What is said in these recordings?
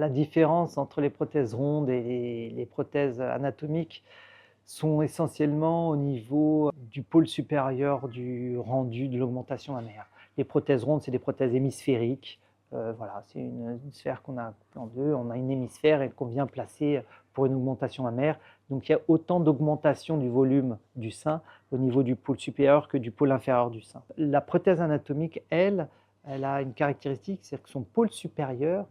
La différence entre les prothèses rondes et les prothèses anatomiques sont essentiellement au niveau du pôle supérieur du rendu de l'augmentation mammaire. Les prothèses rondes, c'est des prothèses hémisphériques. Voilà, c'est une sphère qu'on a en deux. On a une hémisphère et qu'on vient placer pour une augmentation mammaire. Donc il y a autant d'augmentation du volume du sein au niveau du pôle supérieur que du pôle inférieur du sein. La prothèse anatomique, elle a une caractéristique, c'est que son pôle supérieur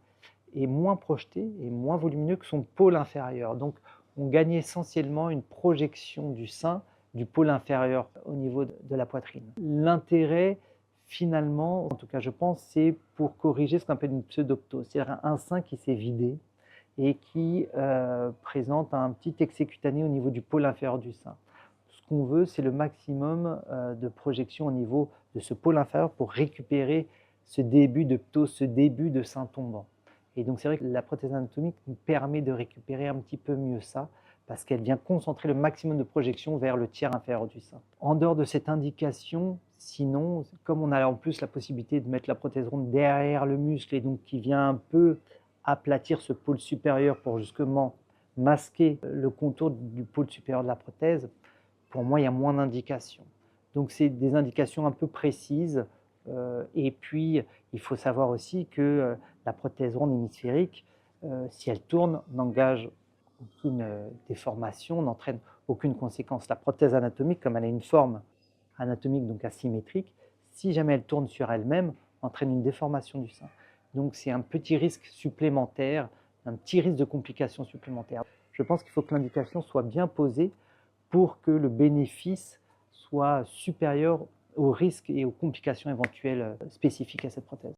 est moins projeté et moins volumineux que son pôle inférieur. Donc on gagne essentiellement une projection du sein du pôle inférieur au niveau de la poitrine. L'intérêt, finalement, en tout cas je pense, c'est pour corriger ce qu'on appelle une pseudoptose, c'est-à-dire un sein qui s'est vidé et qui présente un petit excès cutané au niveau du pôle inférieur du sein. Ce qu'on veut, c'est le maximum de projection au niveau de ce pôle inférieur pour récupérer ce début de ptose, ce début de sein tombant. Et donc c'est vrai que la prothèse anatomique nous permet de récupérer un petit peu mieux ça, parce qu'elle vient concentrer le maximum de projection vers le tiers inférieur du sein. En dehors de cette indication, sinon, comme on a en plus la possibilité de mettre la prothèse ronde derrière le muscle et donc qui vient un peu aplatir ce pôle supérieur pour justement masquer le contour du pôle supérieur de la prothèse, pour moi il y a moins d'indications. Donc c'est des indications un peu précises. Et puis, il faut savoir aussi que la prothèse ronde hémisphérique, si elle tourne, n'engage aucune déformation, n'entraîne aucune conséquence. La prothèse anatomique, comme elle a une forme anatomique donc asymétrique, si jamais elle tourne sur elle-même, entraîne une déformation du sein. Donc c'est un petit risque supplémentaire, un petit risque de complications supplémentaires. Je pense qu'il faut que l'indication soit bien posée pour que le bénéfice soit supérieur aux risques et aux complications éventuelles spécifiques à cette prothèse.